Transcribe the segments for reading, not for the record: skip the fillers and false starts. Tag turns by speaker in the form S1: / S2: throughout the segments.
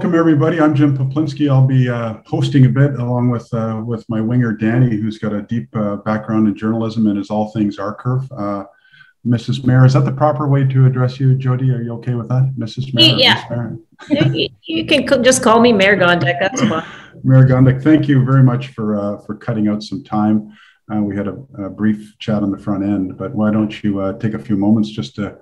S1: welcome everybody. I'm Jim Poplinski. I'll be hosting a bit along with my winger Danny, who's got a deep background in journalism and is all things R-Curve. Mrs. Mayor, is that the proper way to address you, Jyoti? Are you okay with that, Mrs. Mayor?
S2: Yeah, you can just call me Mayor Gondek. That's fine.
S1: Mayor Gondek, thank you very much for cutting out some time. We had a brief chat on the front end, but why don't you take a few moments just to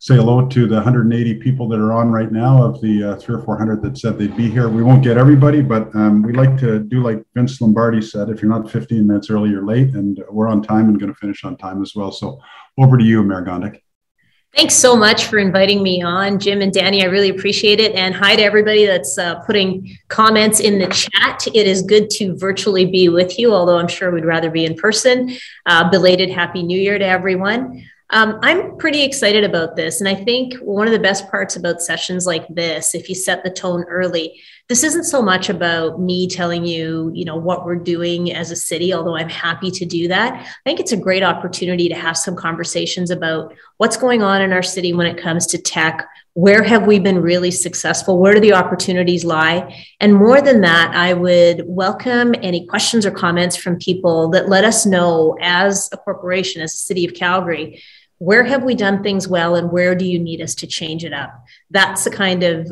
S1: say hello to the 180 people that are on right now of the 300 or 400 that said they'd be here. We won't get everybody, but we like to do like Vince Lombardi said, if you're not 15 minutes early, you're late, and we're on time and going to finish on time as well. So over to you, Mayor Gondek.
S2: Thanks so much for inviting me on, Jim and Danny. I really appreciate it. And hi to everybody that's putting comments in the chat. It is good to virtually be with you, although I'm sure we'd rather be in person. Belated Happy New Year to everyone. I'm pretty excited about this. And I think one of the best parts about sessions like this, if you set the tone early, this isn't so much about me telling you, what we're doing as a city, although I'm happy to do that. I think it's a great opportunity to have some conversations about what's going on in our city when it comes to tech. Where have we been really successful? Where do the opportunities lie? And more than that, I would welcome any questions or comments from people that let us know as a corporation, as a city of Calgary, where have we done things well and where do you need us to change it up? That's the kind of,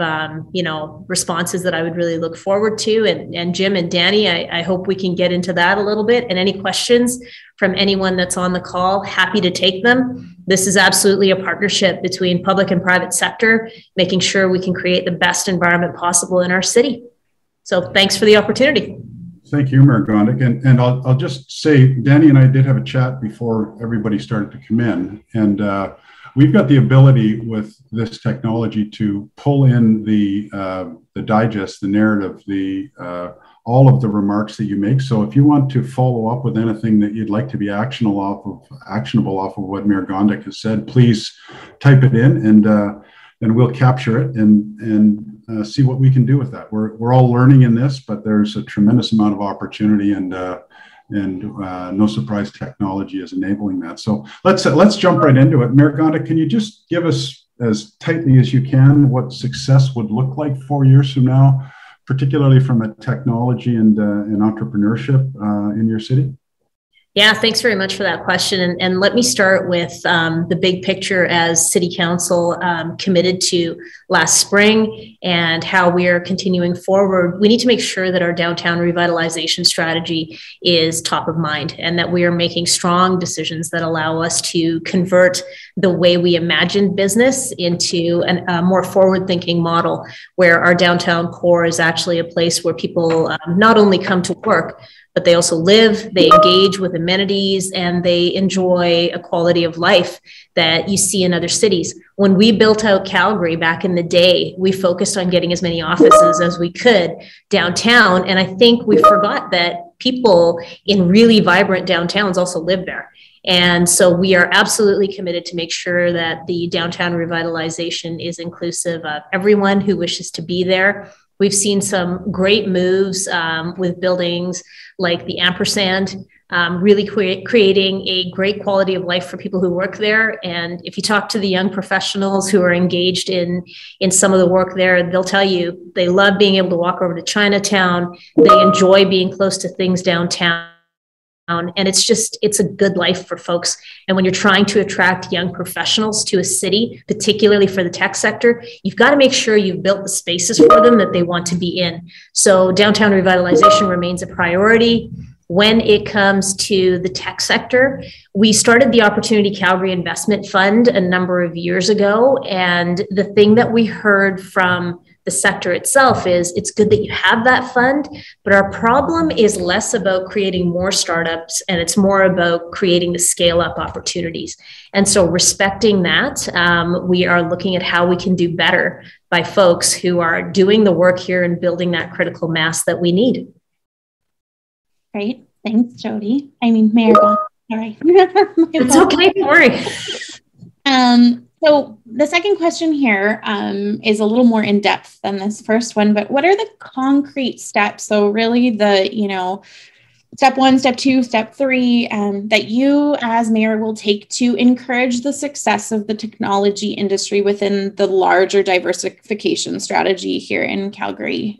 S2: responses that I would really look forward to. And Jim and Danny, I hope we can get into that a little bit. And any questions from anyone that's on the call, happy to take them. This is absolutely a partnership between public and private sector, making sure we can create the best environment possible in our city. So thanks for the opportunity.
S1: Thank you, Mayor Gondek. And I'll just say, Danny and I did have a chat before everybody started to come in. And we've got the ability with this technology to pull in the digest, the narrative, all of the remarks that you make. So if you want to follow up with anything that you'd like to be actionable off of what Mayor Gondek has said, please type it in and we'll capture it and see what we can do with that. We're all learning in this, but there's a tremendous amount of opportunity and no surprise technology is enabling that. So let's jump right into it. Mayor Gondek, can you just give us as tightly as you can what success would look like 4 years from now, particularly from a technology and entrepreneurship in your city?
S2: Yeah, thanks very much for that question. And let me start with the big picture as City Council committed to last spring and how we are continuing forward. We need to make sure that our downtown revitalization strategy is top of mind and that we are making strong decisions that allow us to convert the way we imagined business into a more forward-thinking model where our downtown core is actually a place where people not only come to work, but they also live, they engage with amenities, and they enjoy a quality of life that you see in other cities. When we built out Calgary back in the day, we focused on getting as many offices as we could downtown. And I think we forgot that people in really vibrant downtowns also live there. And so we are absolutely committed to make sure that the downtown revitalization is inclusive of everyone who wishes to be there. We've seen some great moves with buildings like the Ampersand, really creating a great quality of life for people who work there. And if you talk to the young professionals who are engaged in some of the work there, they'll tell you they love being able to walk over to Chinatown. They enjoy being close to things downtown. And it's a good life for folks. And when you're trying to attract young professionals to a city, particularly for the tech sector, you've got to make sure you've built the spaces for them that they want to be in. So downtown revitalization remains a priority. When it comes to the tech sector, we started the Opportunity Calgary Investment Fund a number of years ago. And the thing that we heard from the sector itself is it's good that you have that fund, but our problem is less about creating more startups and it's more about creating the scale up opportunities. And so respecting that, we are looking at how we can do better by folks who are doing the work here and building that critical mass that we need.
S3: Great. Thanks, Jyoti. Mayor Gondek. Sorry.
S2: It's okay. Don't worry.
S3: So the second question here is a little more in depth than this first one, but what are the concrete steps? So really the step 1, step 2, step 3 that you as mayor will take to encourage the success of the technology industry within the larger diversification strategy here in Calgary?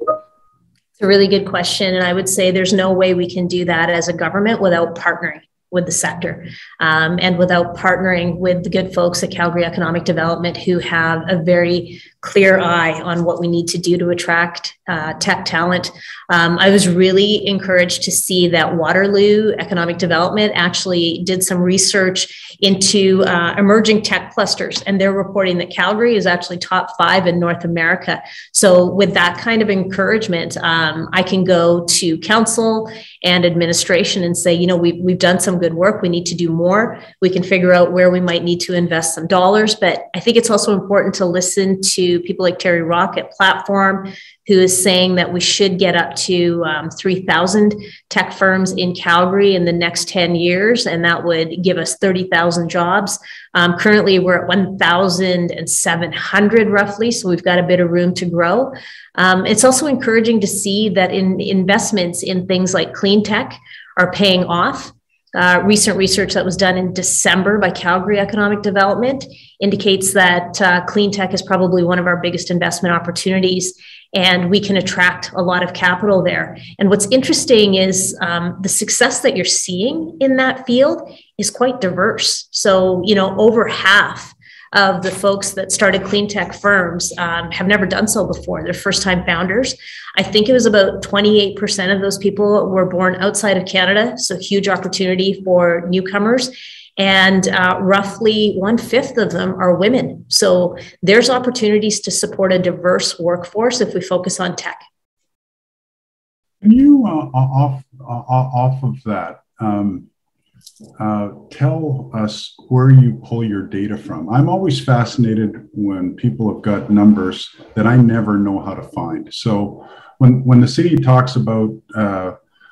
S2: It's a really good question. And I would say there's no way we can do that as a government without partnering with the sector and without partnering with the good folks at Calgary Economic Development who have a very clear eye on what we need to do to attract tech talent. I was really encouraged to see that Waterloo Economic Development actually did some research into emerging tech clusters, and they're reporting that Calgary is actually top 5 in North America. So with that kind of encouragement, I can go to council and administration and say, you know, we've done some good work. We need to do more. We can figure out where we might need to invest some dollars. But I think it's also important to listen to people like Terry Rock at Platform, who is saying that we should get up to 3,000 tech firms in Calgary in the next 10 years, and that would give us 30,000 jobs. Currently, we're at 1,700 roughly, so we've got a bit of room to grow. It's also encouraging to see that investments in things like clean tech are paying off. Recent research that was done in December by Calgary Economic Development indicates that clean tech is probably one of our biggest investment opportunities, and we can attract a lot of capital there. And what's interesting is the success that you're seeing in that field is quite diverse. So, you know, over half of the folks that started clean tech firms have never done so before. They're first-time founders. I think it was about 28% of those people were born outside of Canada, so huge opportunity for newcomers. And roughly 1/5 of them are women. So there's opportunities to support a diverse workforce if we focus on tech.
S1: Can you, off of that, tell us where you pull your data from? I'm always fascinated when people have got numbers that I never know how to find. So when the city talks about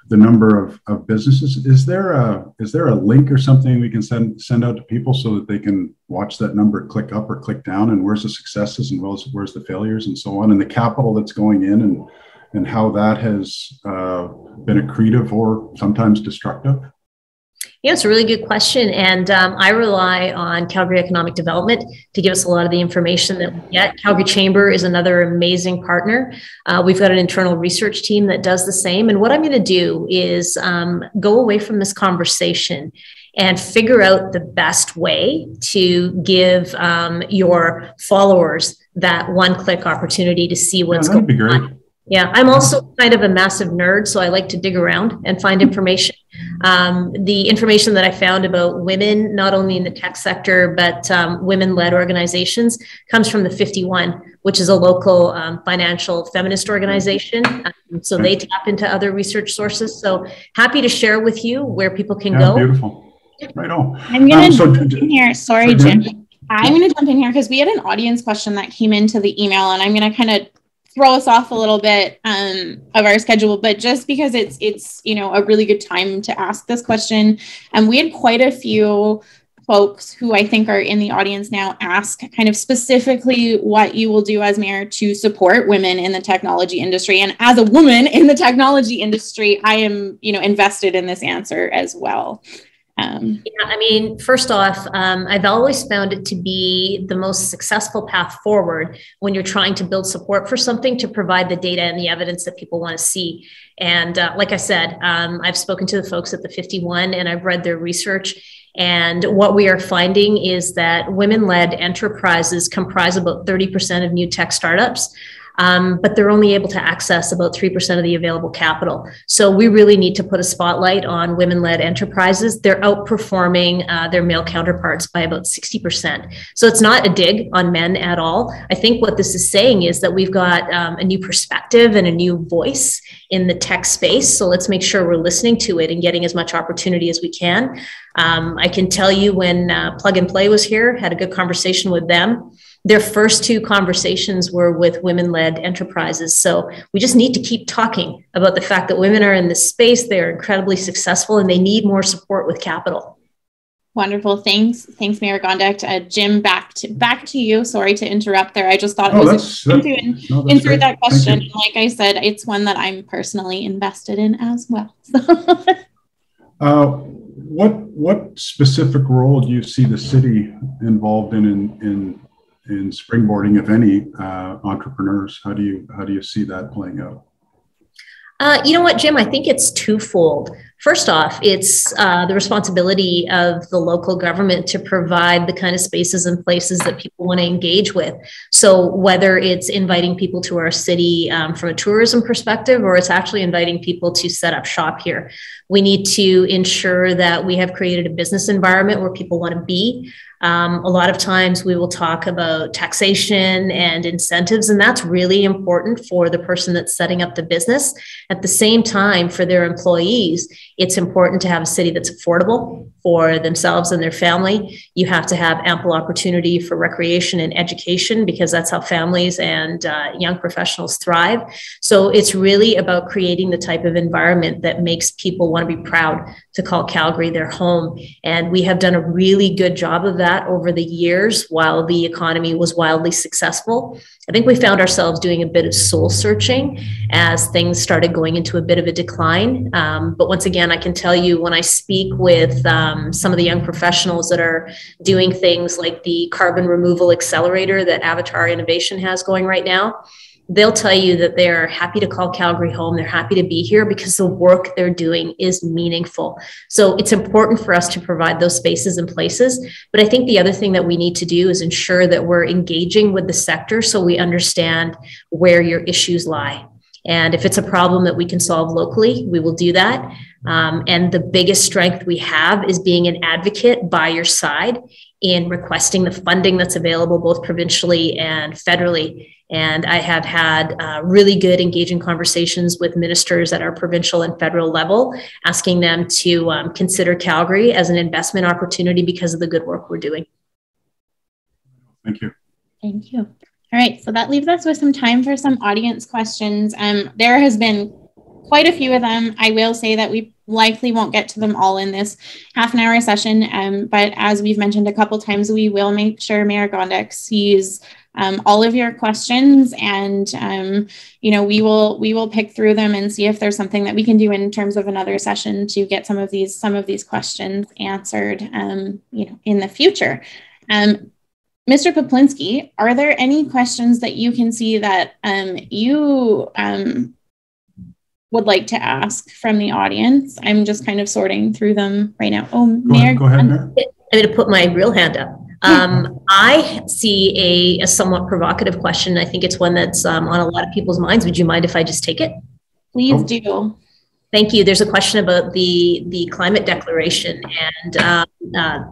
S1: the number of businesses, is there a link or something we can send out to people so that they can watch that number, click up or click down, and where's the successes and where's the failures and so on, and the capital that's going in and how that has been accretive or sometimes destructive?
S2: Yeah, it's a really good question. And I rely on Calgary Economic Development to give us a lot of the information that we get. Calgary Chamber is another amazing partner. We've got an internal research team that does the same. And what I'm going to do is go away from this conversation and figure out the best way to give your followers that one-click opportunity to see what's going on. That'd be great. Yeah, I'm also kind of a massive nerd, so I like to dig around and find information. The information that I found about women, not only in the tech sector, but women-led organizations, comes from the 51, which is a local financial feminist organization. So they tap into other research sources. So happy to share with you where people can go.
S1: Beautiful. Right on.
S3: I'm going to jump in here. Sorry, Jim. I'm going to jump in here because we had an audience question that came into the email, and I'm going to kind of throw us off a little bit of our schedule, but just because it's you know, a really good time to ask this question. And we had quite a few folks who I think are in the audience now ask kind of specifically what you will do as mayor to support women in the technology industry. And as a woman in the technology industry, I am, you know, invested in this answer as well.
S2: Yeah, I mean, first off, I've always found it to be the most successful path forward when you're trying to build support for something, to provide the data and the evidence that people want to see. And like I said, I've spoken to the folks at the 51 and I've read their research. And what we are finding is that women-led enterprises comprise about 30% of new tech startups. But they're only able to access about 3% of the available capital. So we really need to put a spotlight on women-led enterprises. They're outperforming their male counterparts by about 60%. So it's not a dig on men at all. I think what this is saying is that we've got a new perspective and a new voice in the tech space. So let's make sure we're listening to it and getting as much opportunity as we can. I can tell you when Plug and Play was here, had a good conversation with them. Their first 2 conversations were with women-led enterprises. So we just need to keep talking about the fact that women are in this space. They're incredibly successful and they need more support with capital.
S3: Wonderful. Thanks, Mayor Gondek. Jim, back to you. Sorry to interrupt there. I just thought it was important to insert that question. Like I said, it's one that I'm personally invested in as well.
S1: What specific role do you see the city involved in springboarding, if any, entrepreneurs? How do you see that playing out?
S2: You know what, Jim? I think it's twofold. First off, it's the responsibility of the local government to provide the kind of spaces and places that people want to engage with. So whether it's inviting people to our city from a tourism perspective, or it's actually inviting people to set up shop here, we need to ensure that we have created a business environment where people want to be. A lot of times we will talk about taxation and incentives, and that's really important for the person that's setting up the business. At the same time, for their employees, it's important to have a city that's affordable for themselves and their family. You have to have ample opportunity for recreation and education, because that's how families and young professionals thrive. So it's really about creating the type of environment that makes people want to be proud to call Calgary their home. And we have done a really good job of that over the years while the economy was wildly successful. I think we found ourselves doing a bit of soul searching as things started going into a bit of a decline. But once again, I can tell you, when I speak with some of the young professionals that are doing things like the carbon removal accelerator that Avatar Innovation has going right now, they'll tell you that they're happy to call Calgary home. They're happy to be here because the work they're doing is meaningful. So it's important for us to provide those spaces and places. But I think the other thing that we need to do is ensure that we're engaging with the sector so we understand where your issues lie. And if it's a problem that we can solve locally, we will do that. And the biggest strength we have is being an advocate by your side in requesting the funding that's available both provincially and federally. And I have had really good engaging conversations with ministers at our provincial and federal level, asking them to consider Calgary as an investment opportunity because of the good work we're doing.
S1: Thank you.
S3: Thank you. All right, so that leaves us with some time for some audience questions. There has been quite a few of them. I will say that we likely won't get to them all in this half an hour session, but as we've mentioned a couple times, we will make sure Mayor Gondek sees all of your questions, and we will pick through them and see if there's something that we can do in terms of another session to get some of these questions answered in the future. Mr. Poplinski, are there any questions that you can see that you would like to ask from the audience? I'm just kind of sorting through them right now. Oh, Mayor,
S1: go ahead, Mayor.
S2: I'm going to put my real hand up. I see a somewhat provocative question. I think it's one that's on a lot of people's minds. Would you mind if I just take it?
S3: Please do.
S2: Thank you. There's a question about the climate declaration, and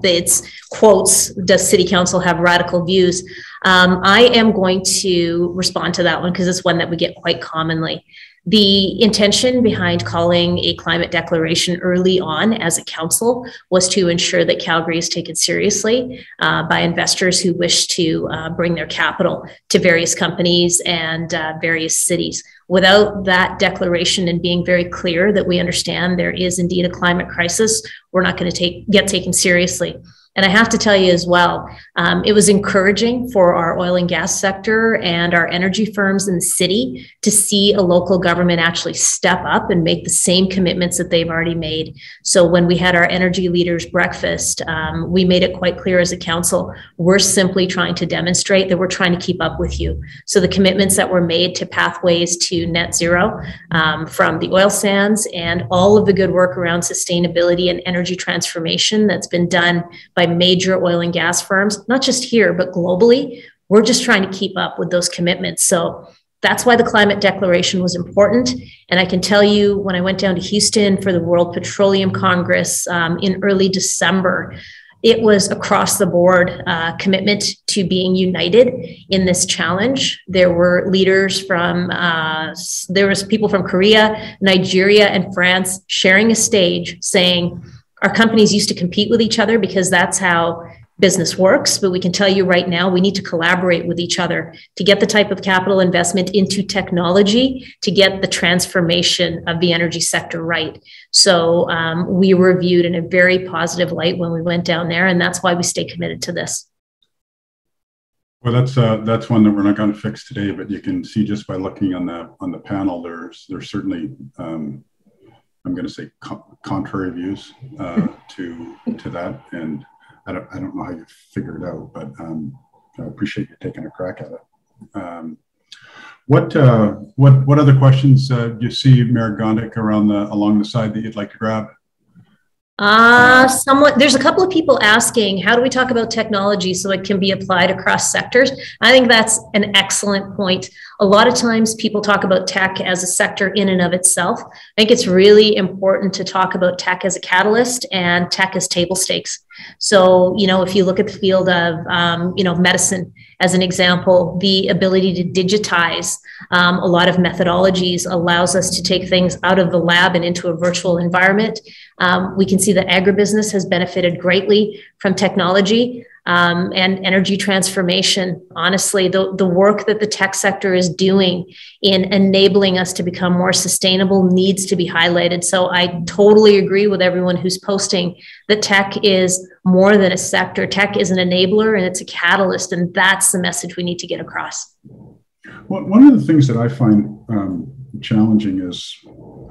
S2: it's quotes, does City Council have radical views? I am going to respond to that one because it's one that we get quite commonly. The intention behind calling a climate declaration early on as a council was to ensure that Calgary is taken seriously by investors who wish to bring their capital to various companies and various cities. Without that declaration and being very clear that we understand there is indeed a climate crisis, we're not going to get taken seriously. And I have to tell you as well, it was encouraging for our oil and gas sector and our energy firms in the city to see a local government actually step up and make the same commitments that they've already made. So when we had our energy leaders breakfast, we made it quite clear as a council, we're simply trying to demonstrate that we're trying to keep up with you. So the commitments that were made to pathways to net zero from the oil sands and all of the good work around sustainability and energy transformation that's been done by major oil and gas firms, not just here, but globally, we're just trying to keep up with those commitments. So that's why the climate declaration was important. And I can tell you, when I went down to Houston for the World Petroleum Congress in early December, it was across the board commitment to being united in this challenge. There were leaders from, there was people from Korea, Nigeria, and France sharing a stage saying, our companies used to compete with each other because that's how business works. But we can tell you right now, we need to collaborate with each other to get the type of capital investment into technology to get the transformation of the energy sector right. So we were viewed in a very positive light when we went down there. And that's why we stay committed to this.
S1: Well, that's one that we're not going to fix today, but you can see just by looking on the panel, there's certainly I'm going to say contrary views to that, and I don't know how you figured it out, but I appreciate you taking a crack at it. What other questions do you see, Mayor Gondek, along the side that you'd like to grab?
S2: There's a couple of people asking, how do we talk about technology so it can be applied across sectors? I think that's an excellent point. A lot of times people talk about tech as a sector in and of itself. I think it's really important to talk about tech as a catalyst and tech as table stakes. So, if you look at the field of, medicine, as an example, the ability to digitize a lot of methodologies allows us to take things out of the lab and into a virtual environment. We can see that agribusiness has benefited greatly from technology and energy transformation. Honestly, the work that the tech sector is doing in enabling us to become more sustainable needs to be highlighted. So I totally agree with everyone who's posting that tech is more than a sector. Tech is an enabler and it's a catalyst, and that's the message we need to get across.
S1: Well, one of the things that I find challenging is,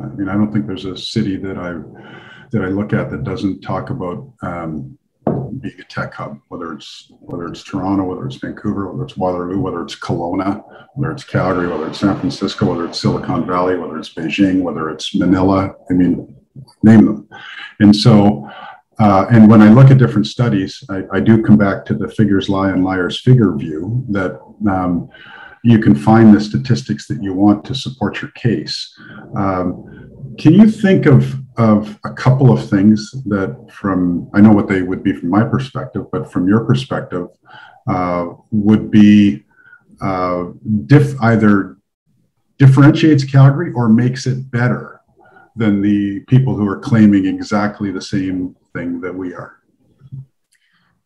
S1: I don't think there's a city that I look at that doesn't talk about being a tech hub, whether it's Toronto, whether it's Vancouver, whether it's Waterloo, whether it's Kelowna, whether it's Calgary, whether it's San Francisco, whether it's Silicon Valley, whether it's Beijing, whether it's Manila. Name them. And so, and when I look at different studies, I do come back to the figures lie and liars figure view that you can find the statistics that you want to support your case. Can you think of a couple of things that I know what they would be from my perspective, but from your perspective, would be either differentiates Calgary or makes it better than the people who are claiming exactly the same thing that we are?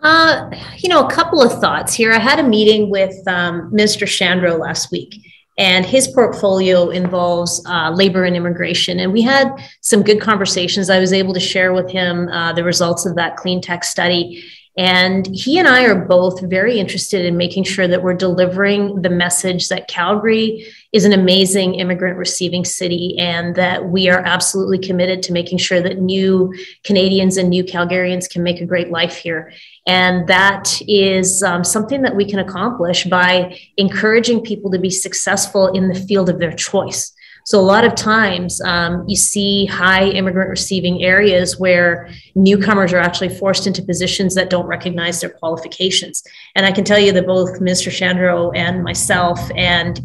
S2: A couple of thoughts here. I had a meeting with Mr. Shandro last week, and his portfolio involves labor and immigration. And we had some good conversations. I was able to share with him the results of that clean tech study. And he and I are both very interested in making sure that we're delivering the message that Calgary is an amazing immigrant receiving city, and that we are absolutely committed to making sure that new Canadians and new Calgarians can make a great life here. And that is something that we can accomplish by encouraging people to be successful in the field of their choice. So a lot of times you see high immigrant receiving areas where newcomers are actually forced into positions that don't recognize their qualifications. And I can tell you that both Mr. Shandro and myself and,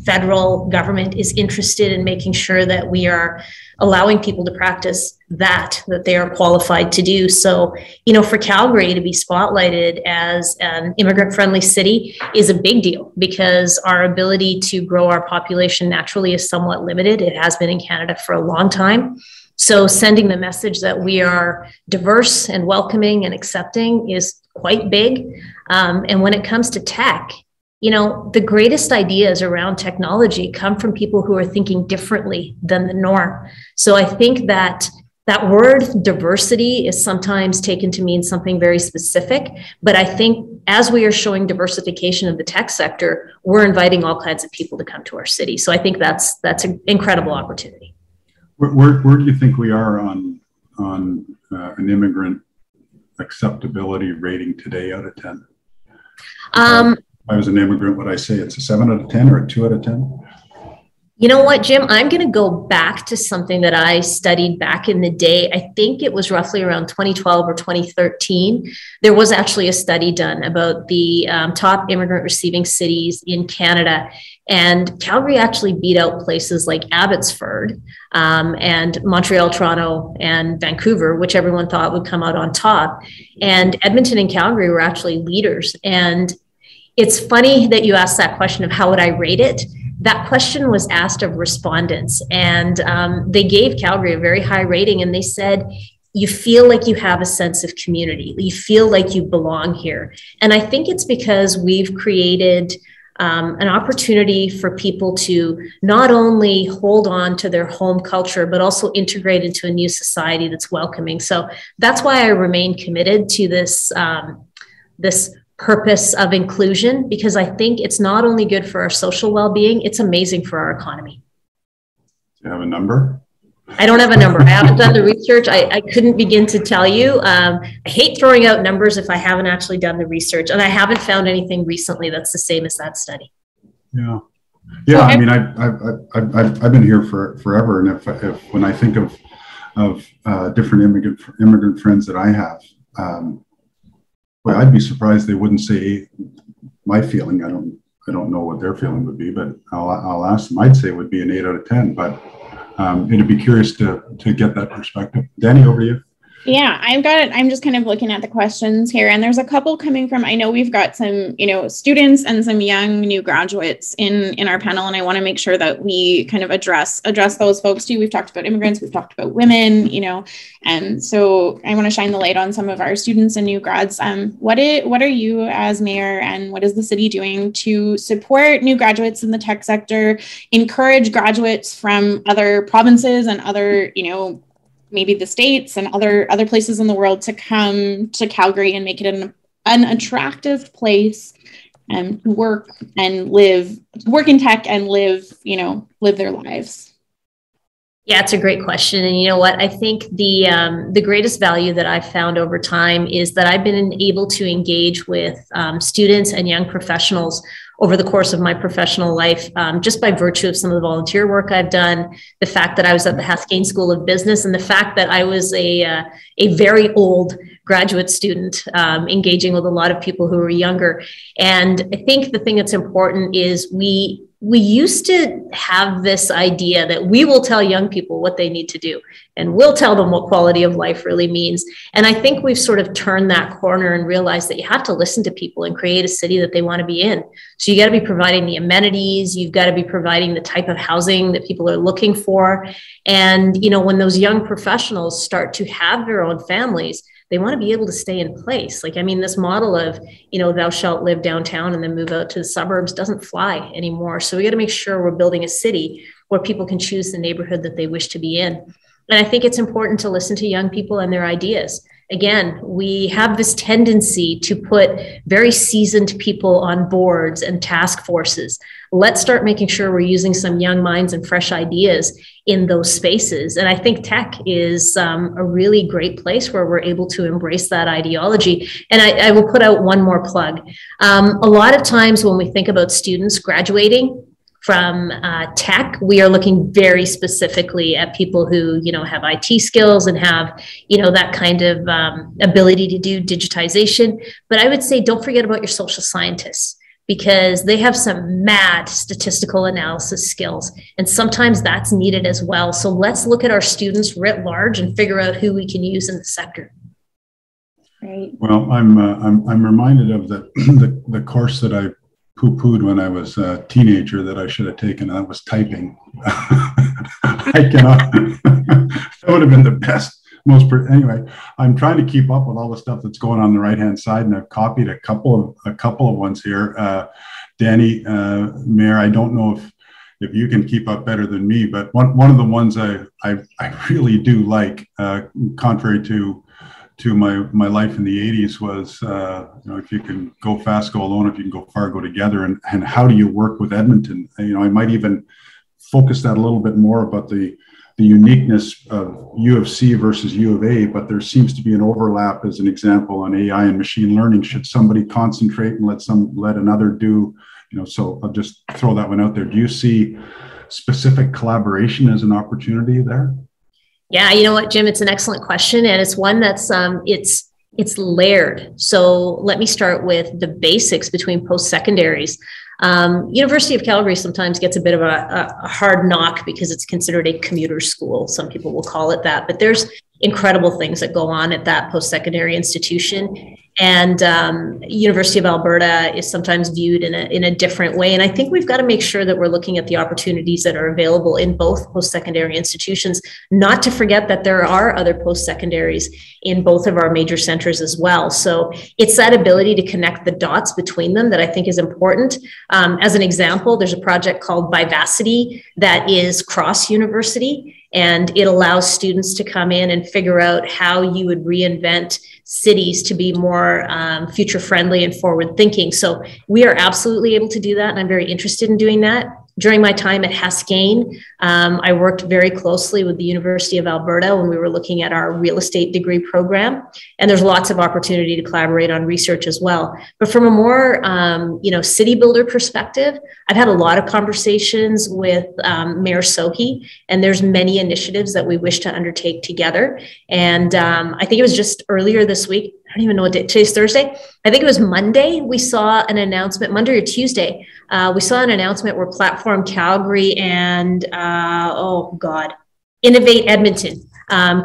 S2: federal government is interested in making sure that we are allowing people to practice that they are qualified to do. So, for Calgary to be spotlighted as an immigrant-friendly city is a big deal, because our ability to grow our population naturally is somewhat limited. It has been in Canada for a long time. So sending the message that we are diverse and welcoming and accepting is quite big. And when it comes to tech, the greatest ideas around technology come from people who are thinking differently than the norm. So I think that word diversity is sometimes taken to mean something very specific, but I think as we are showing diversification of the tech sector, we're inviting all kinds of people to come to our city. So I think that's an incredible opportunity.
S1: Where do you think we are on an immigrant acceptability rating today out of 10? If I was an immigrant, would I say it's a 7 out of 10 or a 2 out of 10?
S2: You know what, Jim? I'm going to go back to something that I studied back in the day. I think it was roughly around 2012 or 2013. There was actually a study done about the top immigrant receiving cities in Canada. And Calgary actually beat out places like Abbotsford and Montreal, Toronto, and Vancouver, which everyone thought would come out on top. And Edmonton and Calgary were actually leaders. And it's funny that you asked that question of how would I rate it. That question was asked of respondents, and they gave Calgary a very high rating, and they said, you feel like you have a sense of community. You feel like you belong here. And I think it's because we've created an opportunity for people to not only hold on to their home culture, but also integrate into a new society that's welcoming. So that's why I remain committed to this purpose of inclusion, because I think it's not only good for our social well-being, it's amazing for our economy.
S1: Do you have a number?
S2: I don't have a number. I haven't done the research. I couldn't begin to tell you. I hate throwing out numbers if I haven't actually done the research, and I haven't found anything recently that's the same as that study.
S1: Yeah. Yeah. I mean, I've been here forever. And if when I think of different immigrant friends that I have, well, I'd be surprised they wouldn't say my feeling. I don't know what their feeling would be, but I'll ask them. I'd say it would be an 8 out of 10, but it'd be curious to get that perspective. Danny, over to you.
S3: Yeah, I'm just kind of looking at the questions here, and there's a couple coming from, I know we've got some, students and some young new graduates in our panel, and I want to make sure that we kind of address those folks too. We've talked about immigrants, we've talked about women, and so I want to shine the light on some of our students and new grads. What are you as mayor, and what is the city doing to support new graduates in the tech sector, encourage graduates from other provinces and other, maybe the States and other places in the world to come to Calgary and make it an attractive place to work and work in tech and live their lives?
S2: Yeah, it's a great question. And you know what? I think the greatest value that I've found over time is that I've been able to engage with students and young professionals over the course of my professional life, just by virtue of some of the volunteer work I've done, the fact that I was at the Haskayne School of Business, and the fact that I was a very old graduate student, engaging with a lot of people who were younger. And I think the thing that's important is we used to have this idea that we will tell young people what they need to do, and we'll tell them what quality of life really means. And I think we've sort of turned that corner and realized that you have to listen to people and create a city that they want to be in. So you got to be providing the amenities, you've got to be providing the type of housing that people are looking for. And, when those young professionals start to have their own families, they want to be able to stay in place. This model of, thou shalt live downtown and then move out to the suburbs doesn't fly anymore. So we got to make sure we're building a city where people can choose the neighborhood that they wish to be in. And I think it's important to listen to young people and their ideas. Again, we have this tendency to put very seasoned people on boards and task forces. Let's start making sure we're using some young minds and fresh ideas in those spaces. And I think tech is a really great place where we're able to embrace that ideology. And I will put out one more plug. A lot of times when we think about students graduating from tech, we are looking very specifically at people who, have IT skills and have, that kind of ability to do digitization. But I would say, don't forget about your social scientists, because they have some mad statistical analysis skills. And sometimes that's needed as well. So let's look at our students writ large and figure out who we can use in the sector.
S3: Right.
S1: Well, I'm reminded of the course that I poo-pooed when I was a teenager that I should have taken. That was typing. I cannot. That would have been the best. Anyway, I'm trying to keep up with all the stuff that's going on the right-hand side, and I've copied a couple of ones here. Danny, Mayor, I don't know if you can keep up better than me, but one of the ones I really do like, contrary to my life in the 80s, was if you can go fast, go alone. If you can go far, go together. And how do you work with Edmonton? I might even focus that a little bit more about the uniqueness of U of C versus U of A, but there seems to be an overlap, as an example, on AI and machine learning. Should somebody concentrate and let another do, so I'll just throw that one out there. Do you see specific collaboration as an opportunity there?
S2: Yeah, you know what, Jim, it's an excellent question. And it's one that's, it's layered. So let me start with the basics between post-secondaries. University of Calgary sometimes gets a bit of a hard knock because it's considered a commuter school. Some people will call it that, but there's incredible things that go on at that post-secondary institution. And University of Alberta is sometimes viewed in a different way. And I think we've got to make sure that we're looking at the opportunities that are available in both post-secondary institutions, not to forget that there are other post-secondaries in both of our major centers as well. So it's that ability to connect the dots between them that I think is important. As an example, there's a project called Vibrancy that is cross-university, and it allows students to come in and figure out how you would reinvent cities to be more future friendly and forward thinking. So we are absolutely able to do that. And I'm very interested in doing that. During my time at Haskayne, I worked very closely with the University of Alberta when we were looking at our real estate degree program. And there's lots of opportunity to collaborate on research as well. But from a more, city builder perspective, I've had a lot of conversations with Mayor Sohi, and there's many initiatives that we wish to undertake together. And I think it was just earlier this week, I don't even know what day, today's Thursday. I think it was Monday. We saw an announcement, Monday or Tuesday. We saw an announcement where Platform Calgary and, Innovate Edmonton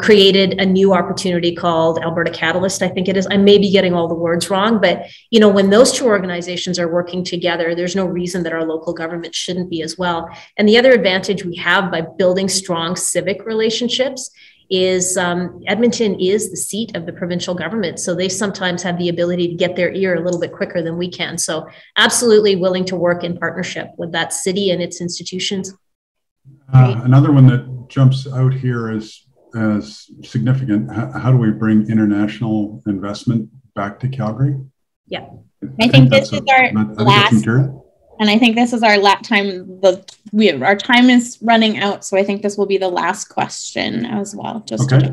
S2: created a new opportunity called Alberta Catalyst, I think it is. I may be getting all the words wrong, but when those two organizations are working together, there's no reason that our local government shouldn't be as well. And the other advantage we have by building strong civic relationships is Edmonton is the seat of the provincial government. So they sometimes have the ability to get their ear a little bit quicker than we can. So absolutely willing to work in partnership with that city and its institutions.
S1: Another one that jumps out here as significant, how do we bring international investment back to Calgary?
S2: Yeah.
S3: I think this is our last, and I think this is our last time. Our time is running out, so I think this will be the last question as well. Just okay.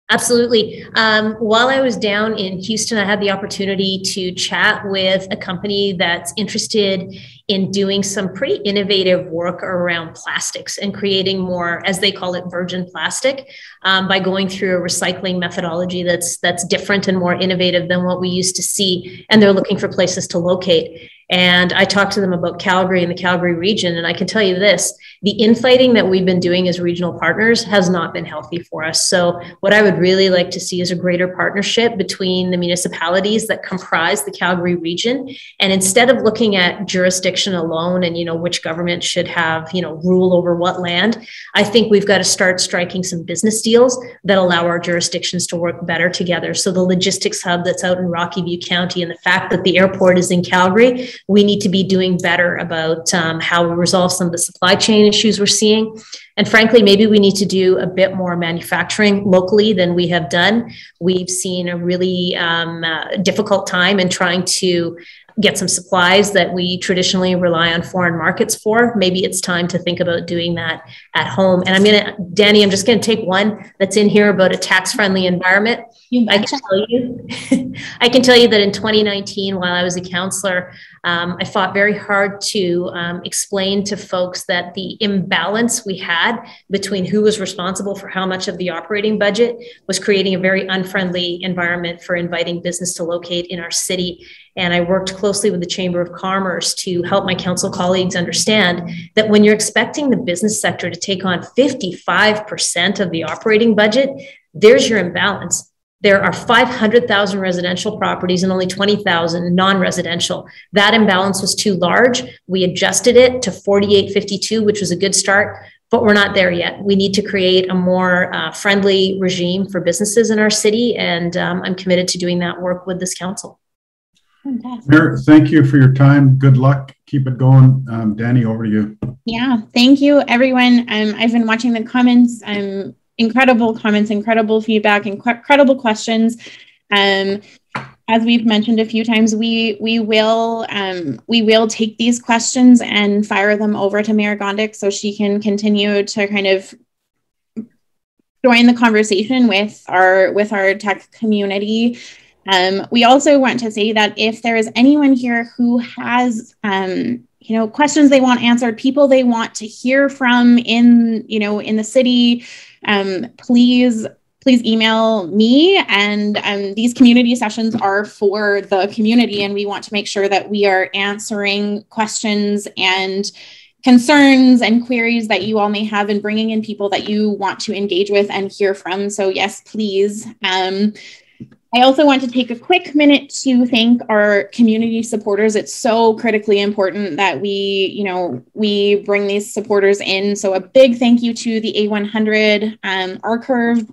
S2: Absolutely. While I was down in Houston, I had the opportunity to chat with a company that's interested in doing some pretty innovative work around plastics and creating more, as they call it, virgin plastic, by going through a recycling methodology that's different and more innovative than what we used to see. And they're looking for places to locate. And I talked to them about Calgary and the Calgary region. And I can tell you this, the infighting that we've been doing as regional partners has not been healthy for us. So what I would really like to see is a greater partnership between the municipalities that comprise the Calgary region. And instead of looking at jurisdiction alone and, which government should have, rule over what land, I think we've got to start striking some business deals that allow our jurisdictions to work better together. So the logistics hub that's out in Rocky View County and the fact that the airport is in Calgary, we need to be doing better about how we resolve some of the supply chain issues we're seeing. And frankly, maybe we need to do a bit more manufacturing locally than we have done. We've seen a really difficult time in trying to get some supplies that we traditionally rely on foreign markets for. Maybe it's time to think about doing that at home. And Danny, I'm just going to take one that's in here about a tax-friendly environment. I can tell you that in 2019, while I was a counselor, I fought very hard to explain to folks that the imbalance we had between who was responsible for how much of the operating budget was creating a very unfriendly environment for inviting business to locate in our city. And I worked closely with the Chamber of Commerce to help my council colleagues understand that when you're expecting the business sector to take on 55% of the operating budget, there's your imbalance. There are 500,000 residential properties and only 20,000 non-residential. That imbalance was too large. We adjusted it to 48-52, which was a good start, but we're not there yet. We need to create a more friendly regime for businesses in our city, and I'm committed to doing that work with this council.
S3: Fantastic.
S1: Mayor, thank you for your time. Good luck. Keep it going. Danny, over to you.
S3: Yeah, thank you, everyone. I've been watching the comments. Incredible comments, incredible feedback, incredible questions. As we've mentioned a few times, we will take these questions and fire them over to Mayor Gondek so she can continue to kind of join the conversation with our tech community. We also want to say that if there is anyone here who has questions they want answered, people they want to hear from in the city, please email me. And these community sessions are for the community, and we want to make sure that we are answering questions and concerns and queries that you all may have, and bringing in people that you want to engage with and hear from. So yes, please. I also want to take a quick minute to thank our community supporters. It's so critically important that we bring these supporters in. So a big thank you to the A100, R-Curve,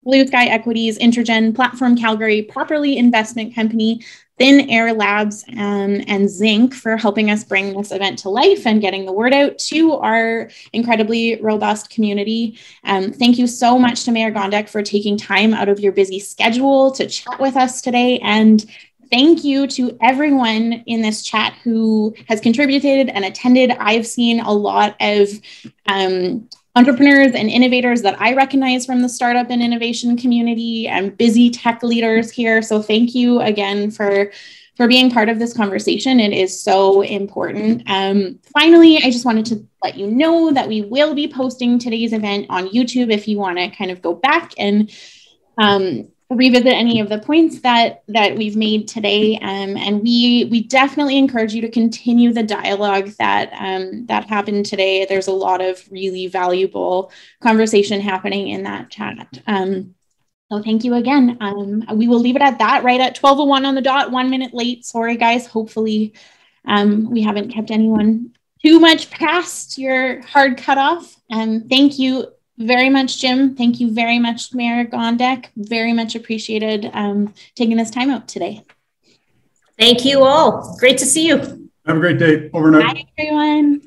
S3: Blue Sky Equities, Intergen, Platform Calgary, Properly Investment Company, Thin Air Labs, and Zinc for helping us bring this event to life and getting the word out to our incredibly robust community. Thank you so much to Mayor Gondek for taking time out of your busy schedule to chat with us today. And thank you to everyone in this chat who has contributed and attended. I've seen a lot of entrepreneurs and innovators that I recognize from the startup and innovation community and busy tech leaders here. So thank you again for being part of this conversation. It is so important. Finally, I just wanted to let you know that we will be posting today's event on YouTube if you want to kind of go back and revisit any of the points that we've made today. And we definitely encourage you to continue the dialogue that happened today. There's a lot of really valuable conversation happening in that chat. So thank you again. We will leave it at that, right at 12:01 on the dot, 1 minute late. Sorry, guys. Hopefully we haven't kept anyone too much past your hard cutoff. Thank you very much, Jim. Thank you very much, Mayor Gondek. Very much appreciated taking this time out today.
S2: Thank you all. Great to see you.
S1: Have a great day. Over and out.
S3: Bye, everyone.